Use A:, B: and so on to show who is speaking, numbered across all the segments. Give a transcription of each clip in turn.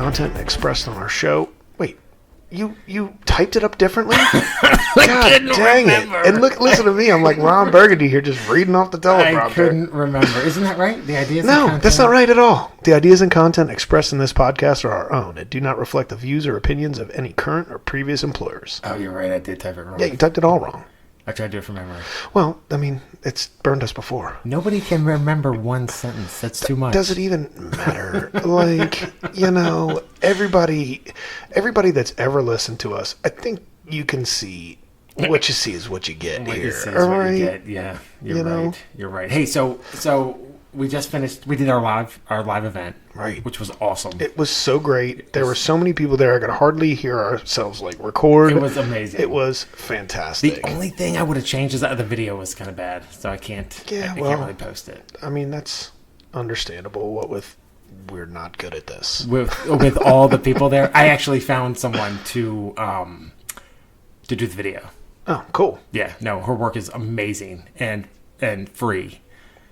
A: content expressed on our show. Wait, you typed it up differently?
B: I
A: God dang
B: remember.
A: it! And listen to me. I'm like Ron Burgundy here, just reading off the teleprompter.
B: I couldn't remember. Isn't that right? The ideas.
A: No, that's not right at all. The ideas and content expressed in this podcast are our own and do not reflect the views or opinions of any current or previous employers.
B: Oh, you're right. I did type it wrong.
A: Yeah, you typed it all wrong.
B: I tried to do it from memory.
A: Well, I mean, it's burned us before.
B: Nobody can remember one sentence. That's too much.
A: Does it even matter? Like, everybody that's ever listened to us, I think you can see what you see is what you get
B: What
A: here.
B: you see is what you get. Yeah, you're right. You're right. Hey, so we just finished. We did our live event,
A: right?
B: Which was awesome.
A: It was so great. There were so many people there. I could hardly hear ourselves record.
B: It was amazing.
A: It was fantastic.
B: The only thing I would have changed is that the video was kind of bad, so I can't. I can't really post it.
A: I mean, that's understandable. What with we're not good at this.
B: With all the people there, I actually found someone to do the video.
A: Oh, cool.
B: Yeah, no, her work is amazing and free.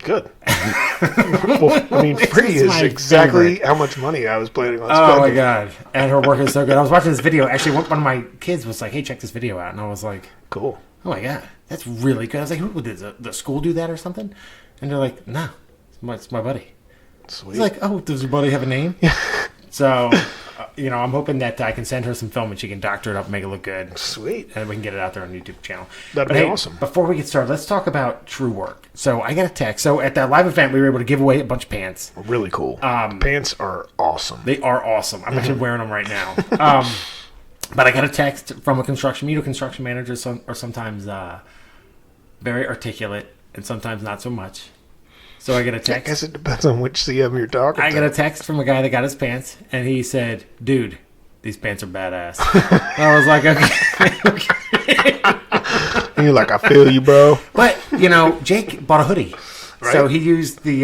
A: Good. Well, I mean, free is exactly favorite. How much money I was planning on spending.
B: Oh, my God. And her work is so good. I was watching this video. Actually, one of my kids was like, hey, check this video out. And I was like,
A: cool.
B: Oh, my God. That's really good. I was like, who did the school do that or something? And they're like, no, it's my buddy. Sweet. He's like, oh, does your buddy have a name? Yeah. So, I'm hoping that I can send her some film and she can doctor it up and make it look good.
A: Sweet.
B: And we can get it out there on the YouTube channel.
A: That'd be awesome.
B: Before we get started, let's talk about True Work. So I got a text. So at that live event, we were able to give away a bunch of pants.
A: Really cool. Pants are awesome.
B: They are awesome. I'm actually wearing them right now. But I got a text from a construction manager, or sometimes very articulate and sometimes not so much. So I get a text.
A: I guess it depends on which CM you're talking to.
B: I get a text from a guy that got his pants, and he said, dude, these pants are badass. I was like, okay.
A: And you're like, I feel you, bro.
B: But, Jake bought a hoodie. Right. So he used the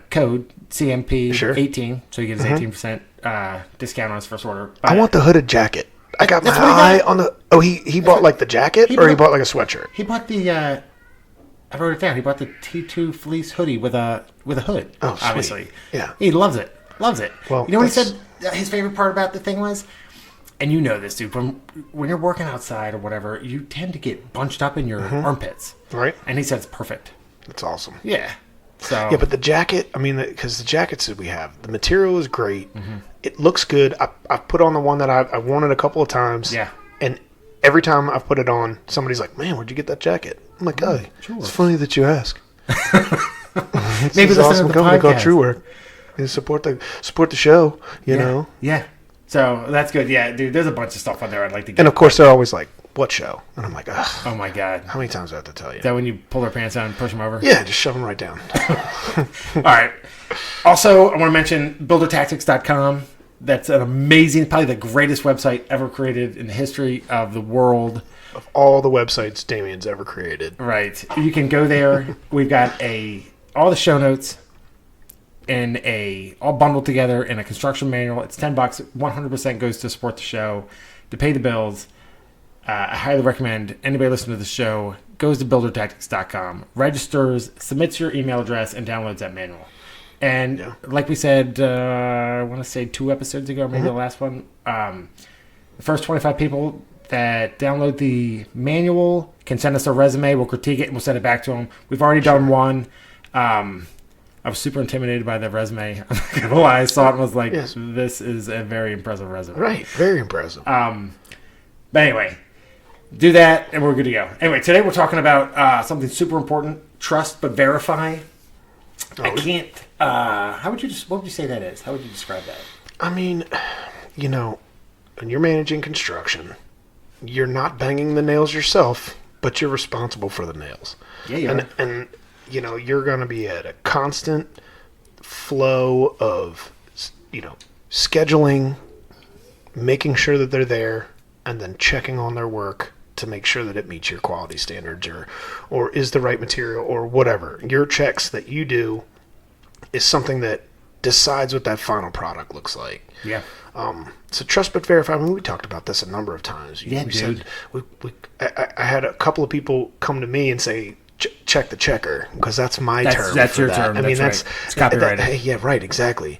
B: code CMP18, so he gets 18% discount on his first order. But
A: I want the hooded jacket. I got my eye on the... Oh, he bought the jacket, or he bought a sweatshirt?
B: He bought the... I wrote it down. He bought the T2 fleece hoodie with a hood.
A: Oh, sweet.
B: Obviously.
A: Yeah.
B: He loves it. Loves it.
A: Well,
B: you know what he said his favorite part about the thing was? And you know this, dude. When you're working outside or whatever, you tend to get bunched up in your armpits.
A: Right.
B: And he said it's perfect.
A: That's awesome.
B: Yeah. So.
A: Yeah, but the jacket, I mean, because the jackets that we have, the material is great. Mm-hmm. It looks good. I've put on the one that I worn it a couple of times.
B: Yeah.
A: And every time I've put it on, somebody's like, man, where'd you get that jacket? I'm like, oh, it's funny that you ask.
B: Maybe
A: this awesome company called True Work. You support the show, you know?
B: Yeah. So that's good. Yeah, dude, there's a bunch of stuff on there I'd like to get.
A: And of course, they're always like, what show? And I'm like, ugh.
B: Oh my God.
A: How many times do I have to tell you?
B: Is that when you pull their pants down and push them over?
A: Yeah, just shove them right down.
B: All right. Also, I want to mention buildertactics.com. That's an amazing, probably the greatest website ever created in the history of the world.
A: Of all the websites Damien's ever created.
B: Right. You can go there. We've got all the show notes in all bundled together in a construction manual. It's $10. 100% goes to support the show, to pay the bills. I highly recommend anybody listening to the show goes to buildertactics.com, registers, submits your email address, and downloads that manual. And like we said, I want to say 2 episodes ago, maybe the last one, the first 25 people that download the manual can send us a resume. We'll critique it and we'll send it back to them. We've already done one. I was super intimidated by the resume. I'm not going to lie. I saw it and was like, this is a very impressive resume.
A: Right. Very impressive.
B: But anyway, do that and we're good to go. Anyway, today we're talking about something super important. Trust but verify. I can't... what would you say that is? How would you describe that?
A: I mean, when you're managing construction, you're not banging the nails yourself, but you're responsible for the nails.
B: Yeah, you are.
A: And you're going to be at a constant flow of, scheduling, making sure that they're there, and then checking on their work to make sure that it meets your quality standards or is the right material or whatever. Your checks that you do is something that decides what that final product looks like.
B: Yeah.
A: So trust but verify. I mean, we talked about this a number of times. We said I had a couple of people come to me and say, check the checker, because that's my term.
B: That's your term. I mean, that's right. It's copyrighted.
A: Yeah, right, exactly.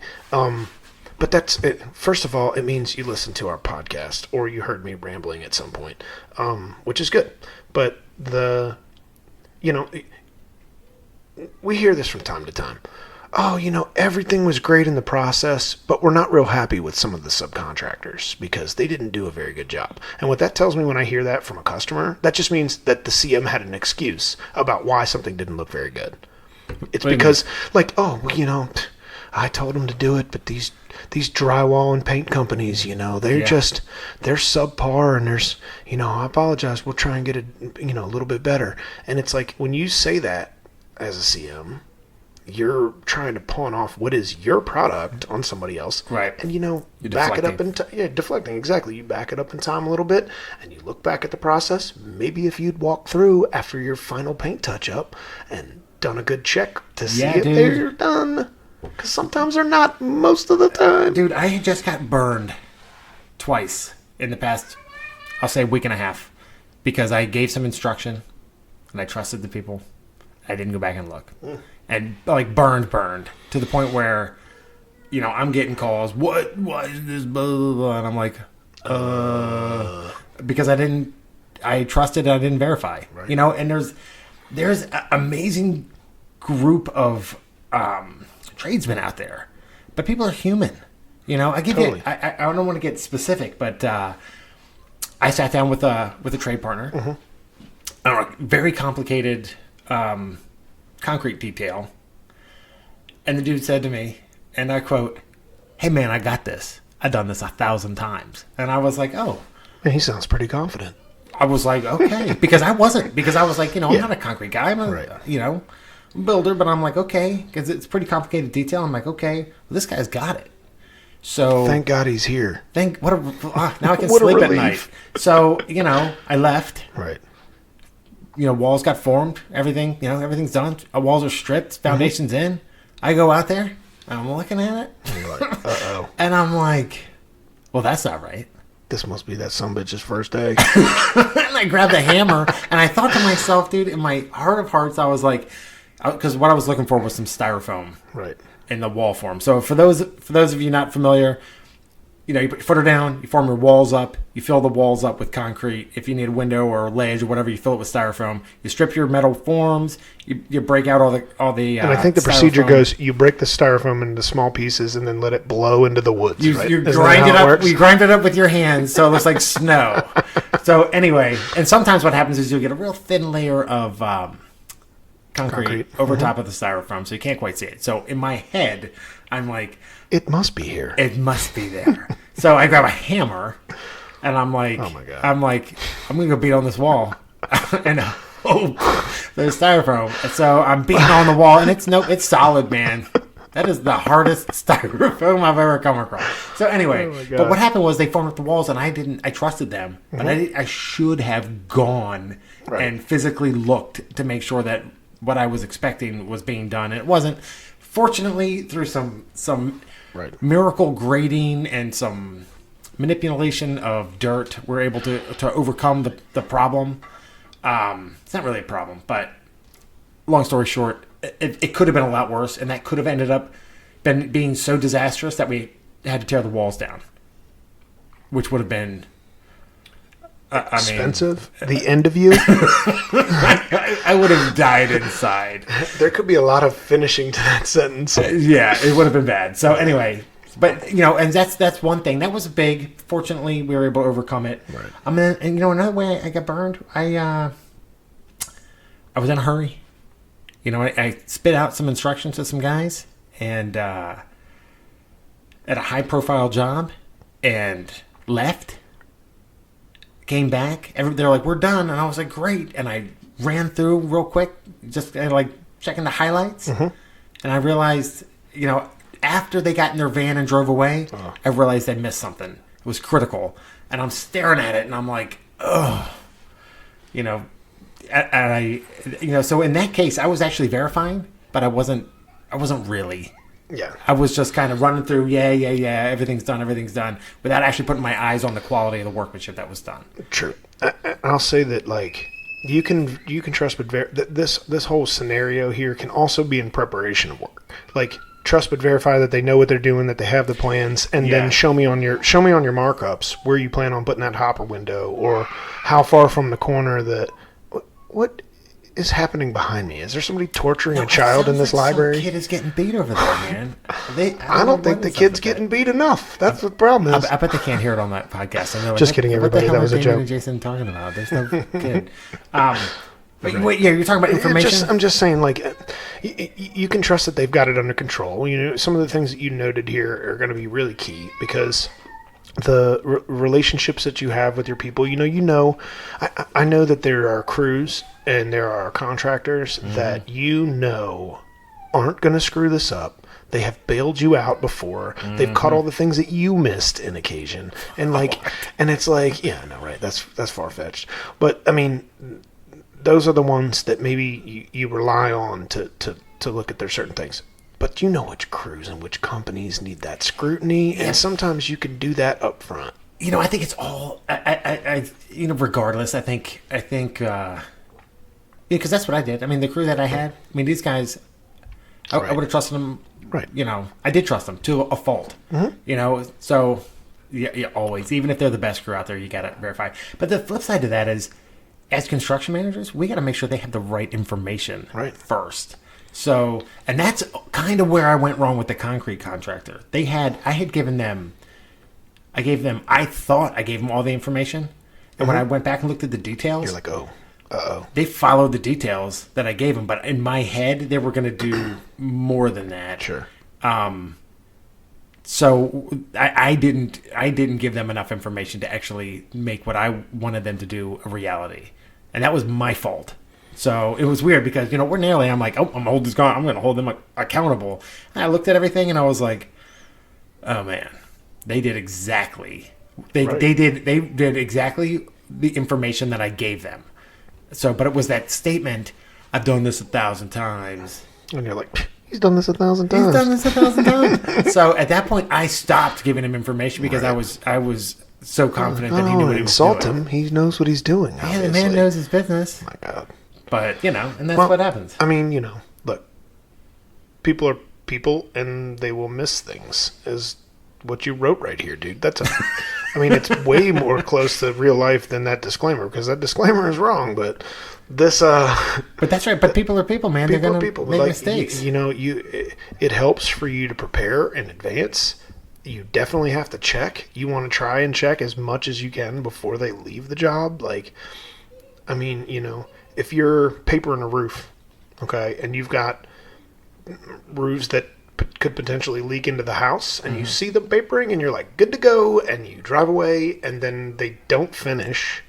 A: But that's it. First of all, it means you listened to our podcast or you heard me rambling at some point, which is good. But we hear this from time to time. Oh, everything was great in the process, but we're not real happy with some of the subcontractors because they didn't do a very good job. And what that tells me when I hear that from a customer, that just means that the CM had an excuse about why something didn't look very good. It's because, I told them to do it, but these drywall and paint companies, they're subpar, and there's, I apologize, we'll try and get it, a little bit better. And it's like, when you say that as a CM, you're trying to pawn off what is your product on somebody else.
B: Right.
A: And,
B: You're
A: back
B: deflecting.
A: it up in time. Yeah, deflecting, exactly. You back it up in time a little bit, and you look back at the process. Maybe if you'd walk through after your final paint touch-up and done a good check to see if they're done. Because sometimes they're not, most of the time.
B: Dude, I just got burned twice in the past, I'll say, week and a half, because I gave some instruction and I trusted the people. I didn't go back and look. And burned to the point where, I'm getting calls. What is this? Blah, blah, blah. And I'm like, because I trusted and I didn't verify.
A: Right.
B: And there's an amazing group of tradesmen out there, but people are human. I give
A: Totally.
B: I don't want to get specific, but I sat down with a trade partner. A very complicated concrete detail, and the dude said to me, and I quote, "Hey man, I got this. I've done this 1,000 times." And I was like, "Oh."
A: Man, he sounds pretty confident.
B: I was like, "Okay," because I wasn't. Because I was like, I'm not a concrete guy. I'm a
A: Right.
B: builder, but I'm like, okay, because it's pretty complicated detail. I'm like, okay, well, this guy's got it. So
A: Thank God he's here.
B: now I can
A: What a
B: sleep at night.
A: relief.
B: So I left.
A: Right.
B: Walls got formed, everything, everything's done. Walls are stripped, foundation's in. I go out there, I'm looking at it,
A: And you're like, uh-oh.
B: and I'm like, well, that's not right.
A: This must be that sumbitch's first day.
B: And I grabbed the hammer, and I thought to myself, dude, in my heart of hearts, I was like, because what I was looking for was some styrofoam
A: Right.
B: in the wall form. So for those of you not familiar, you put your footer down, you form your walls up, you fill the walls up with concrete. If you need a window or a ledge or whatever, you fill it with styrofoam. You strip your metal forms, you break out all the.
A: And I think the procedure goes: you break the styrofoam into small pieces and then let it blow into the woods.
B: You
A: right?
B: grind
A: Isn't that
B: it
A: how
B: up.
A: works?
B: We grind it up with your hands, so it looks like snow. So anyway, and sometimes what happens is you'll get a real thin layer of concrete over top of the styrofoam, so you can't quite see it. So in my head, I'm like,
A: It must be here.
B: it must be there. So I grab a hammer, and I'm like,
A: Oh, my God.
B: I'm gonna go beat on this wall, and there's styrofoam. And so I'm beating on the wall, and it's solid, man. That is the hardest styrofoam I've ever come across. So anyway,
A: Oh, my God.
B: but what happened was they formed up the walls, and I trusted them, but I should have gone
A: Right.
B: and physically looked to make sure that what I was expecting was being done, and it wasn't. Fortunately, through some
A: Right.
B: miracle grading and some manipulation of dirt, we're able to overcome the problem. It's not really a problem, but long story short, it could have been a lot worse, and that could have ended up being so disastrous that we had to tear the walls down, which would have been
A: Expensive. The end of you.
B: I would have died inside.
A: There could be a lot of finishing to that sentence.
B: Yeah, it would have been bad. So anyway, but and that's one thing that was big. Fortunately, we were able to overcome it.
A: Right.
B: And another way I got burned, I was in a hurry. I spit out some instructions to some guys, and at a high profile job, and left. Came back. They're like, "We're done," and I was like, "Great!" And I ran through real quick, just checking the highlights, and I realized, after they got in their van and drove away, I realized I missed something. It was critical, and I'm staring at it, and I'm like, "Ugh," And so in that case, I was actually verifying, but I wasn't really.
A: Yeah.
B: I was just kind of running through, yeah, everything's done, without actually putting my eyes on the quality of the workmanship that was done.
A: True. I'll say that you can trust, but this whole scenario here can also be in preparation of work. trust but verify that they know what they're doing, that they have the plans, and then show me on your markups where you plan on putting that hopper window, or how far from the corner that. What is happening behind me? Is there somebody torturing a child in this library?
B: Some kid is getting beat over there, man.
A: I don't think the kid's getting beat enough. That's what the problem is.
B: I bet they can't hear it on that podcast. I know.
A: Just kidding, everybody. That was a joke.
B: Damien and Jason talking about? There's no kid. Wait, you're talking about information?
A: I'm just saying, like, you can trust that they've got it under control. You know, some of the things that you noted here are going to be really key because the relationships that you have with your people, I know that there are crews and there are contractors that aren't going to screw this up. They have bailed you out before. They've caught all the things that you missed in occasion. And and it's like, yeah, no, right. That's far-fetched. But I mean, those are the ones that maybe you rely on to look at their certain things. But you know which crews and which companies need that scrutiny, and sometimes you can do that up front.
B: I think it's all, regardless, I think, because that's what I did. I mean, the crew that I had, these guys, I would have trusted them.
A: Right.
B: I did trust them to a fault. So yeah, always, even if they're the best crew out there, you got to verify. But the flip side to that is, as construction managers, we got to make sure they have the right information first. So, and that's kind of where I went wrong with the concrete contractor. I thought I gave them all the information. And when I went back and looked at the details,
A: you're like, oh, uh-oh.
B: They followed the details that I gave them. But in my head, they were going to do more than that.
A: Sure.
B: So I didn't give them enough information to actually make what I wanted them to do a reality. And that was my fault. So it was weird because, ordinarily I'm like, oh, I'm going to hold them accountable. And I looked at everything and I was like, oh man, they did exactly exactly the information that I gave them. So, but it was that statement, I've done this 1,000 times.
A: And you're like, he's done this 1,000 times.
B: He's done this 1,000 times. So at that point I stopped giving him information because I was so confident that he knew what he was doing.
A: Insult him. He knows what he's doing.
B: Yeah, the man knows his business.
A: My God.
B: But, and that's what happens.
A: I mean, look, people are people and they will miss things, is what you wrote right here, dude. It's way more close to real life than that disclaimer, because that disclaimer is wrong, but this,
B: But that's right, but people are people, man. They're going to make mistakes.
A: It helps for you to prepare in advance. You definitely have to check. You want to try and check as much as you can before they leave the job. If you're papering a roof, okay, and you've got roofs that could potentially leak into the house, and you see them papering, and you're like, good to go, and you drive away, and then they don't finish.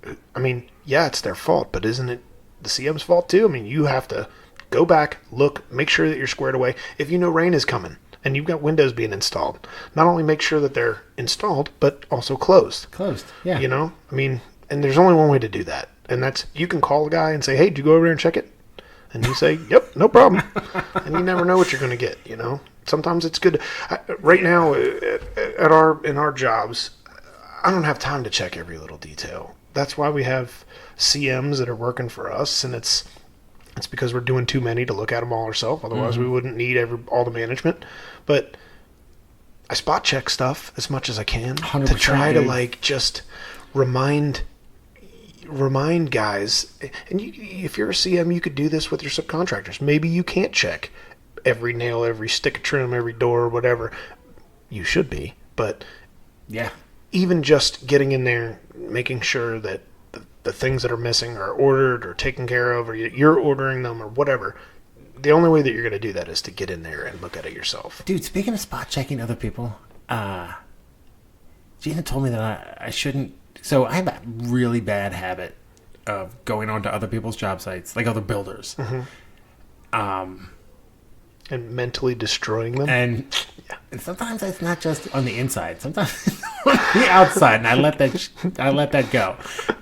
A: It's their fault, but isn't it the CM's fault too? You have to go back, look, make sure that you're squared away. If rain is coming, and you've got windows being installed, not only make sure that they're installed, but also closed.
B: Closed, yeah.
A: And there's only one way to do that. And that's, you can call a guy and say, hey, did you go over there and check it? And you say, yep, no problem. And you never know what you're going to get, Sometimes it's good. Right now, in our jobs, I don't have time to check every little detail. That's why we have CMs that are working for us, and it's because we're doing too many to look at them all ourselves. Otherwise, we wouldn't need all the management. But I spot check stuff as much as I can to try to just remind guys, and if you're a CM, you could do this with your subcontractors. Maybe you can't check every nail, every stick of trim, every door, whatever. You should be, but
B: yeah,
A: even just getting in there, making sure that the things that are missing are ordered or taken care of, or you're ordering them or whatever. The only way that you're going to do that is to get in there and look at it yourself.
B: Dude, speaking of spot checking other people, Gina told me that I shouldn't. So I have a really bad habit of going onto other people's job sites, like other builders.
A: And mentally destroying them.
B: And sometimes it's not just on the inside. Sometimes it's on the outside, and I let that go.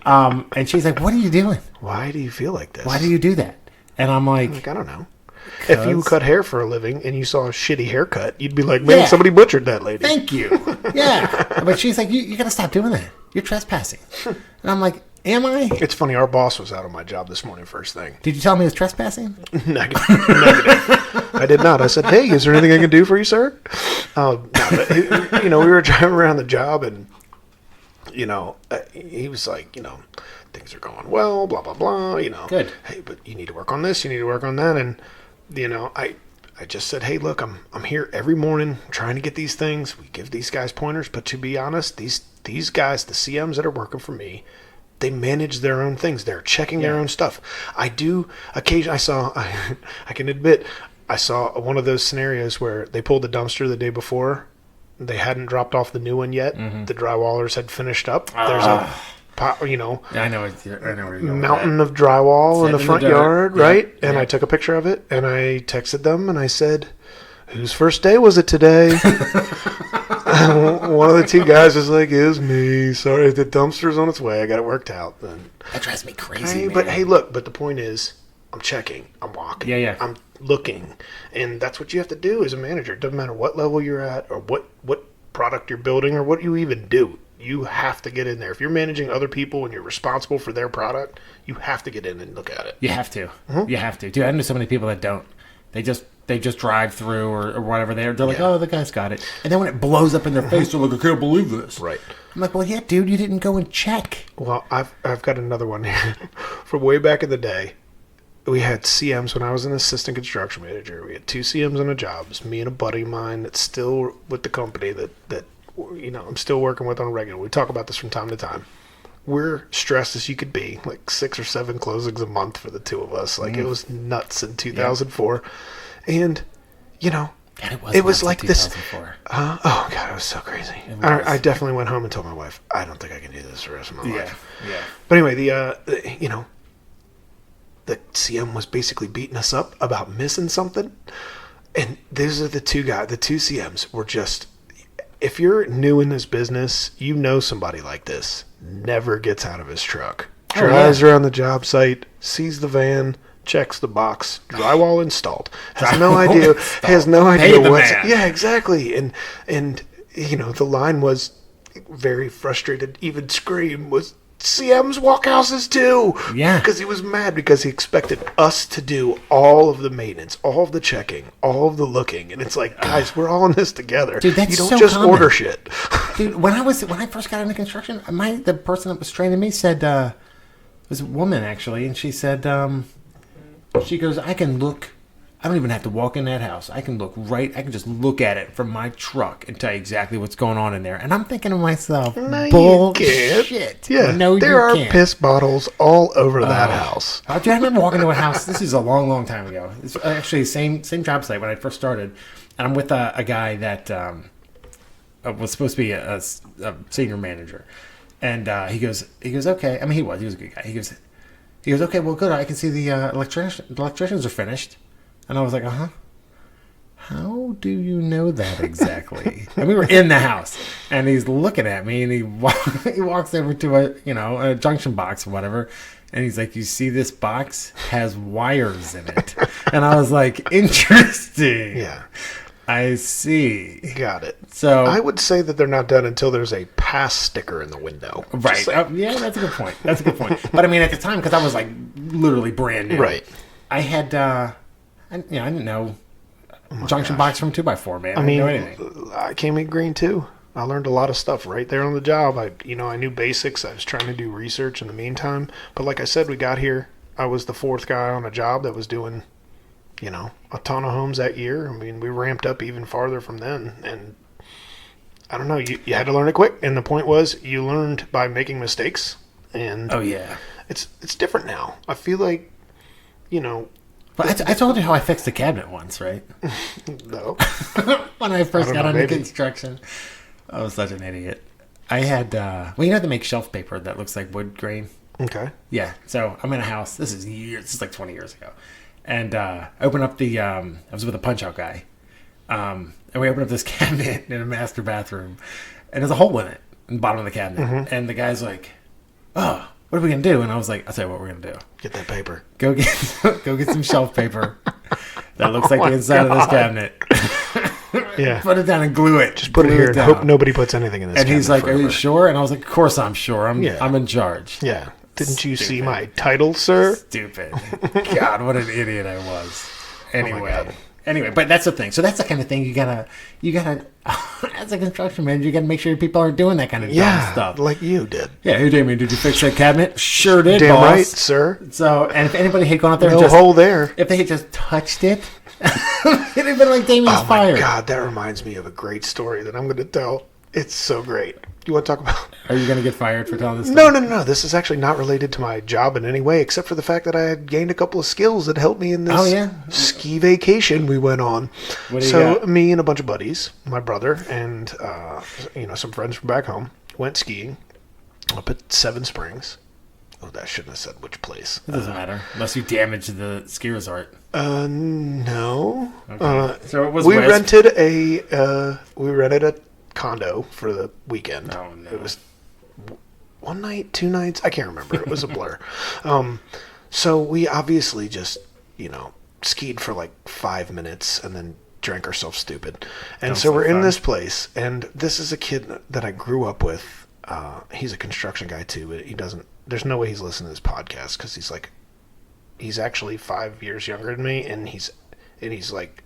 B: And she's like, "What are you doing?
A: Why do you feel like this?
B: Why do you do that?" And I'm like,
A: I don't know. If you cut hair for a living and you saw a shitty haircut, you'd be like, man, somebody butchered that lady.
B: Thank you. Yeah. But she's like, you got to stop doing that. You're trespassing. And I'm like, Am I?
A: It's funny. Our boss was out on my job this morning first thing.
B: Did you tell me it was trespassing?
A: Negative. I did not. I said, "Hey, is there anything I can do for you, sir?" No, but, we were driving around the job, and he was like, things are going well, blah blah blah.
B: Good.
A: Hey, but you need to work on this. You need to work on that, and I just said, "Hey, look, I'm here every morning trying to get these things. We give these guys pointers, but to be honest, these guys, the CMs that are working for me." They manage their own things. They're checking their own stuff. I do occasionally. I can admit, I saw one of those scenarios where they pulled the dumpster the day before. They hadn't dropped off the new one yet. Mm-hmm. The drywallers had finished up. There's a pot,
B: I know where you're going
A: mountain of drywall in the front yard,
B: yeah.
A: right? And
B: yeah.
A: I took a picture of it, and I texted them, and I said, "Whose first day was it today?" One of the two guys was like, "It was me. Sorry, the dumpster's on its way. I got it worked out." Then
B: that drives me crazy, man.
A: But hey, look. But the point is, I'm checking. I'm walking.
B: Yeah.
A: I'm looking, and that's what you have to do as a manager. It doesn't matter what level you're at, or what product you're building, or what you even do. You have to get in there. If you're managing other people and you're responsible for their product, you have to get in and look at it.
B: You have to.
A: Mm-hmm.
B: You have to. Dude, I know so many people that don't. They just drive through or whatever. They're like, "Oh, the guy's got it." And then when it blows up in their face, they're like, "I can't believe this."
A: Right.
B: I'm like, "Well, yeah, dude, you didn't go and check."
A: Well, I've got another one here. From way back in the day, we had CMs when I was an assistant construction manager. We had 2 CMs on a job. It was me and a buddy of mine that's still with the company that I'm still working with on a regular. We talk about this from time to time. We're stressed as you could be, like 6 or 7 closings a month for the 2 of us. Like, it was nuts in 2004. Yeah. And,
B: God,
A: it was like this.
B: 2004.
A: Oh, God, it was so crazy. I definitely went home and told my wife, I don't think I can do this the rest of my life.
B: Yeah.
A: But anyway, the CM was basically beating us up about missing something. And these are the 2 guys, the 2 CMs were just, if you're new in this business, you know somebody like this never gets out of his truck. Drives around the job site, sees the van, checks the box, drywall installed. Has no idea what's... Yeah, exactly. And the line was very frustrated, even scream, was CM's walk houses too.
B: Yeah.
A: Because he was mad because he expected us to do all of the maintenance, all of the checking, all of the looking. And it's like, guys, we're all in this together.
B: Dude, that's
A: you don't
B: so
A: just
B: common.
A: order shit.
B: Dude, when I first got into construction, the person that was training me said, it was a woman actually, and she said, she goes, I don't even have to walk in that house. I can just look at it from my truck and tell you exactly what's going on in there. And I'm thinking to myself, bullshit.
A: Yeah, there are piss bottles all over that house.
B: I remember walking to a house. This is a long, long time ago. It's actually same job site when I first started. And I'm with a guy that was supposed to be a senior manager. And he goes, okay. I mean, he was a good guy. He goes, okay, well, good. I can see the electricians are finished. And I was like, how do you know that exactly? And we were in the house, and he's looking at me, and he walks over to a junction box or whatever, and he's like, you see this box has wires in it? And I was like, interesting.
A: Yeah.
B: I see.
A: Got it.
B: So
A: I would say that they're not done until there's a pass sticker in the window.
B: Right. Yeah, that's a good point. But I mean, at the time, because I was like literally brand new.
A: Right.
B: I had... I didn't know junction box from 2x4, man. I didn't know anything.
A: I came in green too. I learned a lot of stuff right there on the job. I knew basics. I was trying to do research in the meantime. But like I said, we got here. I was the 4th guy on a job that was doing, a ton of homes that year. I mean, we ramped up even farther from then. And I don't know, you had to learn it quick. And the point was, you learned by making mistakes. And
B: oh yeah,
A: it's different now. I feel like,
B: But I told you how I fixed the cabinet once, right?
A: No.
B: When I first got into construction. I was such an idiot. I had, they make shelf paper that looks like wood grain.
A: Okay.
B: Yeah. So I'm in a house. This is like 20 years ago. And I opened up I was with a punch-out guy. And we opened up this cabinet in a master bathroom. And there's a hole in it, in the bottom of the cabinet. Mm-hmm. And the guy's like, oh, what are we going to do? And I was like, I'll tell you what we're going to do.
A: Get that paper.
B: Go get some shelf paper that looks like the inside of this cabinet.
A: Yeah.
B: Put it down and glue it.
A: Just put it here and hope nobody puts anything in this
B: cabinet. And he's like,
A: forever.
B: Are you sure? And I was like, of course I'm sure. I'm in charge.
A: Yeah. Didn't you see my title, sir?
B: Stupid. God, what an idiot I was. Anyway.
A: God.
B: Anyway, but that's the thing. So that's the kind of thing you gotta, as a construction manager, you gotta make sure people aren't doing that kind of dumb stuff.
A: like you did.
B: Yeah, hey, Damien, did you fix that cabinet? Sure did,
A: Damn
B: boss.
A: right, sir.
B: So, and if anybody had gone up there
A: No
B: and just...
A: hole there.
B: If they had just touched it, it'd have been like Damien's fired.
A: Oh, my God, that reminds me of a great story that I'm going to tell. It's so great. You want to talk about...
B: Are you going to get fired for telling this
A: No,
B: story?
A: no. This is actually not related to my job in any way, except for the fact that I had gained a couple of skills that helped me in this ski vacation we went on.
B: What do you got?
A: Me and a bunch of buddies, my brother, and some friends from back home, went skiing up at Seven Springs. Oh, that shouldn't have said which place.
B: It doesn't matter. Unless you damage the ski resort.
A: No.
B: Okay. So it was
A: we
B: West.
A: rented a condo for the weekend.
B: Oh, no.
A: It was one night, 2 nights. I can't remember. It was a blur. So we obviously just, skied for like 5 minutes and then drank ourselves stupid. And so we're in this place, and this is a kid that I grew up with. He's a construction guy too, but there's no way he's listening to this podcast because he's actually 5 years younger than me, and he's like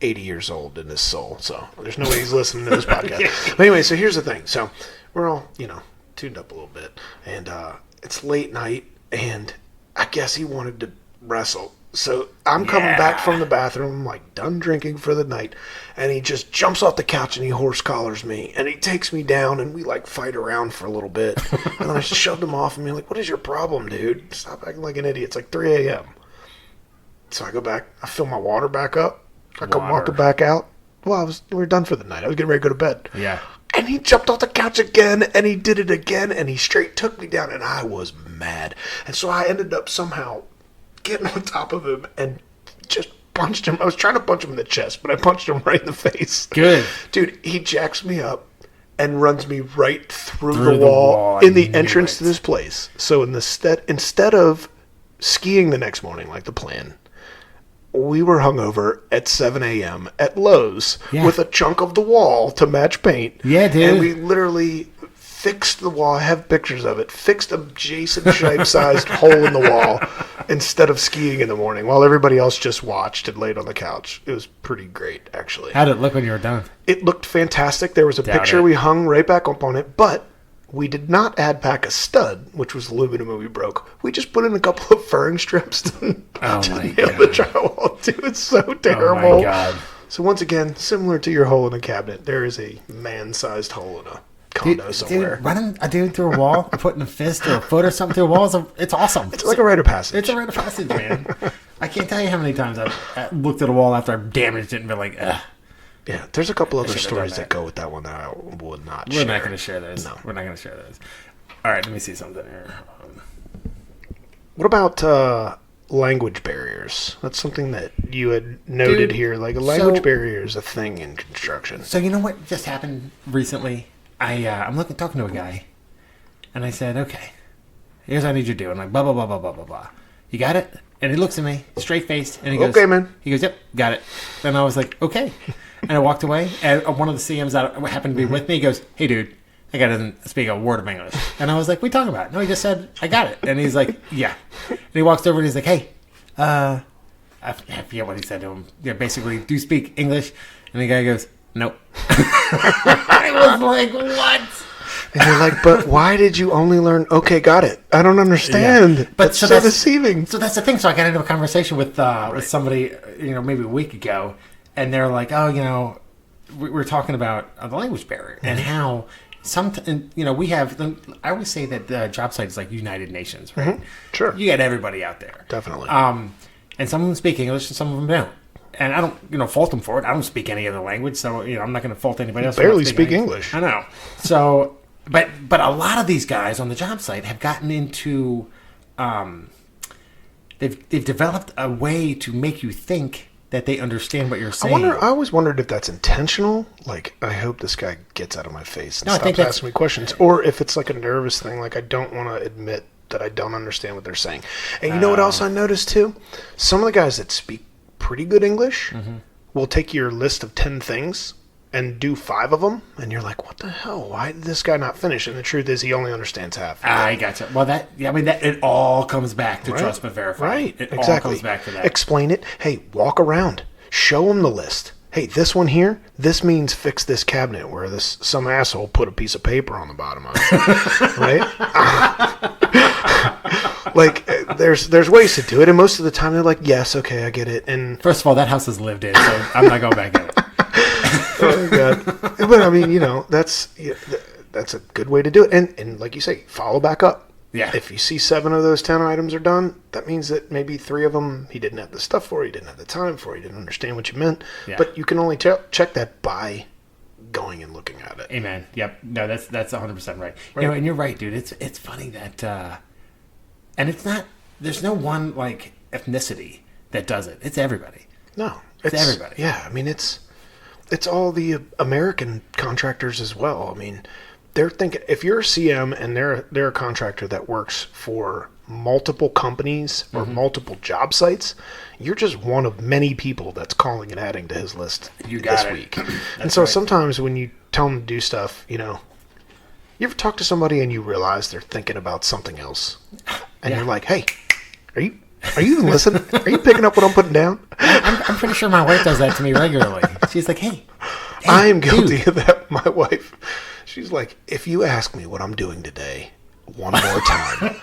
A: 80 years old in his soul, so there's no way he's listening to this podcast. But anyway, so here's the thing. So we're all, tuned up a little bit, and it's late night, and I guess he wanted to wrestle. So I'm coming back from the bathroom, like done drinking for the night, and he just jumps off the couch and he horse collars me, and he takes me down, and we like fight around for a little bit, and then I shoved him off and be like, "What is your problem, dude? Stop acting like an idiot. It's like 3 a.m. So I go back, I fill my water back up. I come walking back out. Well, we were done for the night. I was getting ready to go to bed.
B: Yeah.
A: And he jumped off the couch again, and he did it again, and he straight took me down, and I was mad. And so I ended up somehow getting on top of him and just punched him. I was trying to punch him in the chest, but I punched him right in the face.
B: Good.
A: Dude, he jacks me up and runs me right through the wall in the entrance to this place. So instead of skiing the next morning like the plan, we were hungover at 7 a.m. at Lowe's with a chunk of the wall to match paint.
B: Yeah, dude.
A: And we literally fixed the wall. I have pictures of it. Fixed a Jason Shipe-sized hole in the wall instead of skiing in the morning while everybody else just watched and laid on the couch. It was pretty great, actually.
B: How did it look when you were done?
A: It looked fantastic. There was a picture we hung right back up on it, but we did not add back a stud, which was aluminum and we broke. We just put in a couple of furring strips to nail the drywall to. It's so terrible.
B: Oh my God.
A: So once again, similar to your hole in a cabinet, there is a man-sized hole in a condo somewhere.
B: Dude, running a dude through a wall, putting a fist or a foot or something through a wall, it's awesome.
A: It's like a rite of passage.
B: It's a rite of passage, man. I can't tell you how many times I've looked at a wall after I've damaged it and been like, ugh.
A: Yeah, there's a couple other stories that go with that one that I would not share.
B: We're not going to share those.
A: No.
B: We're not going to share those. All right, let me see something here.
A: What about language barriers? That's something that you had noted here. Like a language barrier is a thing in construction.
B: So you know what just happened recently? I'm talking to a guy, and I said, "Okay, here's what I need you to do." I'm like, blah blah blah blah blah blah blah. You got it? And he looks at me, straight faced, and he goes,
A: "Okay, man."
B: He goes, "Yep, got it." And I was like, "Okay," and I walked away. And one of the CMs that happened to be with me goes, "Hey, dude, that guy doesn't speak a word of English." And I was like, "What are you talking about?" No, he just said, "I got it." And he's like, "Yeah." And he walks over and he's like, "Hey, I forget what he said to him. Yeah, basically, do you speak English?" And the guy goes, "Nope." I was like, "What?"
A: And you're like, "But why did you only learn? Okay, got it. I don't understand." Yeah. But that's so deceiving.
B: So that's the thing. So I got into a conversation with somebody, maybe a week ago, and they're like, "Oh, we were talking about the language barrier and how we have. I always say that the job site is like United Nations, right?
A: Mm-hmm. Sure.
B: You got everybody out there,
A: definitely.
B: And some of them speak English, and some of them don't. And I don't, fault them for it. I don't speak any other language, so I'm not going to fault anybody else.
A: Barely speak English.
B: I know. So, but a lot of these guys on the job site have gotten into, they've developed a way to make you think that they understand what you're saying.
A: I always wondered if that's intentional. Like, I hope this guy gets out of my face and stops asking me questions, or if it's like a nervous thing. Like, I don't want to admit that I don't understand what they're saying. And you know what else I noticed too? Some of the guys that speak pretty good English will take your list of 10 things and do 5 of them, and you're like, what the hell? Why did this guy not finish? And the truth is, he only understands half.
B: I gotcha. Well, it all comes back to trust but verify.
A: Right,
B: It
A: exactly.
B: all comes back to that.
A: Explain it. Hey, walk around. Show them the list. Hey, this one here, this means fix this cabinet where some asshole put a piece of paper on the bottom of it. Right? Like, there's ways to do it, and most of the time they're like, yes, okay, I get it. And
B: First of all, that house is lived in, so I'm not going back in it.
A: oh my God. But I mean, that's a good way to do it. And like you say, follow back up.
B: Yeah.
A: If you see 7 of those 10 items are done, that means that maybe 3 of them he didn't have the stuff for, he didn't have the time for, he didn't understand what you meant.
B: Yeah.
A: But you can only check that by going and looking at it.
B: Amen. Yep. No, that's 100% right. And you're right, dude. It's funny that, and it's not. There's no one like ethnicity that does it. It's everybody.
A: No,
B: it's everybody.
A: Yeah, I mean it's all the American contractors as well. I mean, they're thinking if you're a CM and they're a contractor that works for multiple companies or multiple job sites, you're just one of many people that's calling and adding to his list this week. And so sometimes when you tell them to do stuff, you ever talk to somebody and you realize they're thinking about something else, and you're like, hey, are you even listening? Are you picking up what I'm putting down?
B: I'm pretty sure my wife does that to me regularly. She's like, hey
A: I am guilty
B: dude.
A: of that. My wife, she's like, if you ask me what I'm doing today one more time,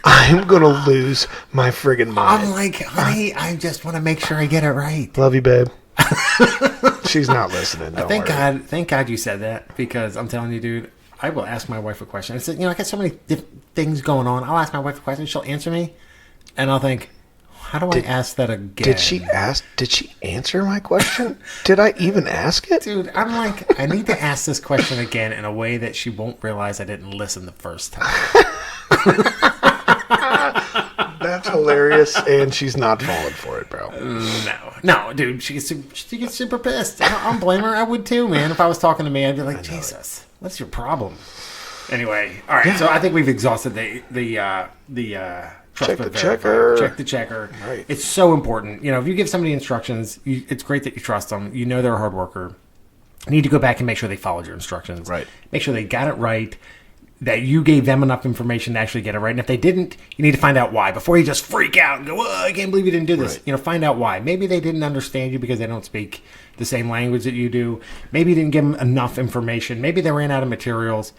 A: I'm going to lose my friggin' mind.
B: I'm like, honey, I just want to make sure I get it right.
A: Love you, babe. She's not listening. Don't worry.
B: Thank God you said that, because I'm telling you, dude, I will ask my wife a question. I said, I got so many different things going on. I'll ask my wife a question. She'll answer me. And I'll think, how do I ask that again?
A: Did she answer my question? Did I even ask it?
B: Dude, I'm like, I need to ask this question again in a way that she won't realize I didn't listen the first time.
A: That's hilarious, and she's not falling for it, bro.
B: No, dude, she gets super pissed. I don't blame her. I would too, man. If I was talking to me, I'd be like, Jesus, what's your problem? Anyway, all right. So I think we've exhausted the
A: Check the checker.
B: Check the checker.
A: Right.
B: It's so important. If you give somebody instructions, it's great that you trust them. You know they're a hard worker. You need to go back and make sure they followed your instructions.
A: Right.
B: Make sure they got it right, that you gave them enough information to actually get it right. And if they didn't, you need to find out why before you just freak out and go, I can't believe you didn't do this.
A: Right.
B: Find out why. Maybe they didn't understand you because they don't speak the same language that you do. Maybe you didn't give them enough information. Maybe they ran out of materials.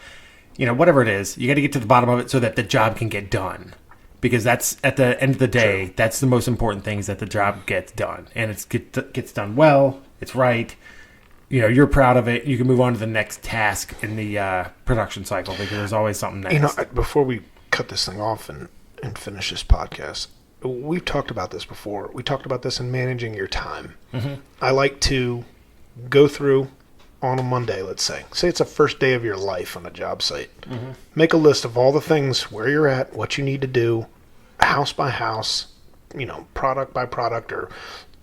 B: Whatever it is, you got to get to the bottom of it so that the job can get done. Because that's, at the end of the day, that's the most important thing, is that the job gets done. And it gets done well. It's right. You're proud of it. You can move on to the next task in the production cycle, because there's always something next.
A: Before we cut this thing off and finish this podcast, we've talked about this before. We talked about this in managing your time. Mm-hmm. I like to go through on a Monday, let's say it's a first day of your life on a job site. Mm-hmm. Make a list of all the things, where you're at, what you need to do, house by house, product by product, or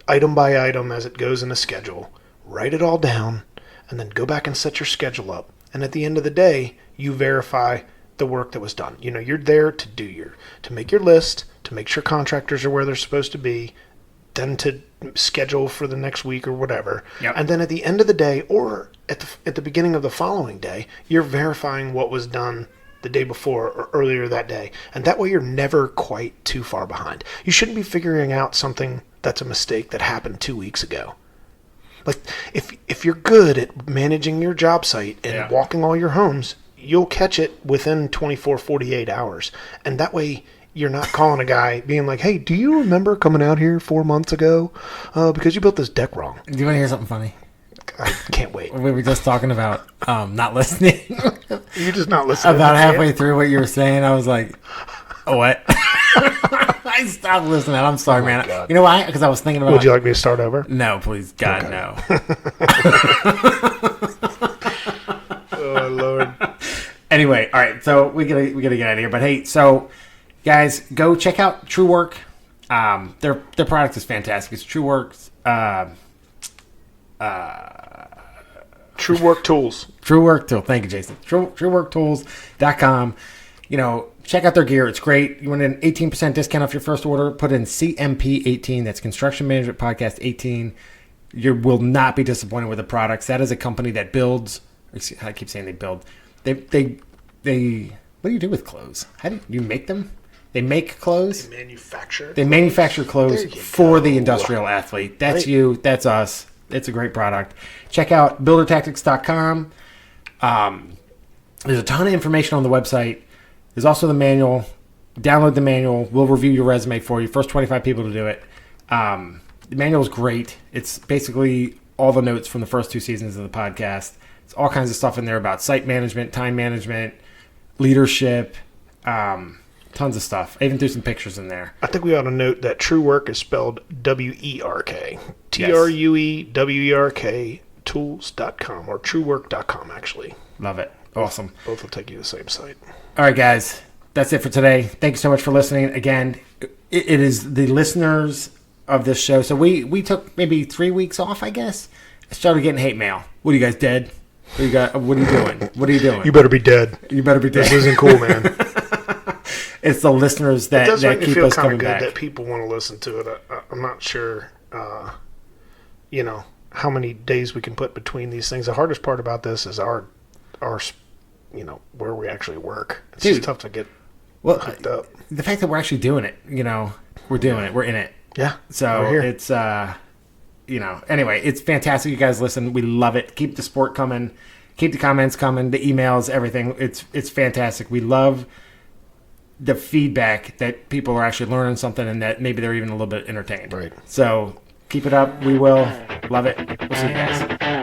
A: item by item as it goes in a schedule. Write it all down, and then go back and set your schedule up. And at the end of the day, you verify the work that was done. You're there to make your list, to make sure contractors are where they're supposed to be, then to schedule for the next week or whatever.
B: Yep.
A: And then at the end of the day, or at the beginning of the following day, you're verifying what was done the day before or earlier that day. And that way you're never quite too far behind. You shouldn't be figuring out something that's a mistake that happened 2 weeks ago. Like, if you're good at managing your job site and walking all your homes, you'll catch it within 24, 48 hours. And that way you're not calling a guy being like, hey, do you remember coming out here 4 months ago? Because you built this deck wrong.
B: Do you want to hear something funny?
A: I can't wait.
B: We were just talking about not listening.
A: You're just not listening.
B: About halfway through what you were saying, I was like, what? I stopped listening. I'm sorry, man.
A: God.
B: You know why? Because I was thinking about...
A: Would you like me to start over?
B: No, please. God,
A: okay.
B: No.
A: Oh, Lord.
B: Anyway, all right. So we gotta get out of here. But hey, so guys, go check out True Work. Their product is fantastic. It's True Works.
A: True Work Tools.
B: True Work Tool. Thank you, Jason. TrueWorkTools.com. Check out their gear. It's great. You want an 18% discount off your first order? Put in CMP18. That's Construction Management Podcast 18. You will not be disappointed with the products. That is a company that builds. I keep saying they build. They. What do you do with clothes? How do you make them? They make clothes.
A: They
B: manufacture clothes for the industrial athlete. That's
A: right.
B: you. That's us. It's a great product. Check out buildertactics.com. There's a ton of information on the website. There's also the manual. Download the manual. We'll review your resume for you. First 25 people to do it. The manual is great. It's basically all the notes from the first 2 seasons of the podcast. It's all kinds of stuff in there about site management, time management, leadership, tons of stuff. I even threw some pictures in there.
A: I think we ought to note that True Work is spelled WERK. TRUEWERK tools.com or truework.com, actually.
B: Love it. Awesome.
A: Both will take you to the same site.
B: All right, guys. That's it for today. Thank you so much for listening. Again, it is the listeners of this show. So we took maybe 3 weeks off, I guess. I started getting hate mail. What are you guys, dead? What are you doing? What are you doing?
A: You better be dead.
B: You better be dead.
A: This isn't cool, man.
B: It's the listeners that keep us coming back.
A: That people want to listen to it. I'm not sure, how many days we can put between these things. The hardest part about this is our where we actually work. It's just tough to get hooked up.
B: The fact that we're actually doing it, we're doing it. We're in it.
A: Yeah.
B: So it's, anyway, it's fantastic. You guys listen. We love it. Keep the support coming. Keep the comments coming, the emails, everything. It's fantastic. We love the feedback that people are actually learning something and that maybe they're even a little bit entertained.
A: Right.
B: So keep it up. We will. Love it. We'll see you guys.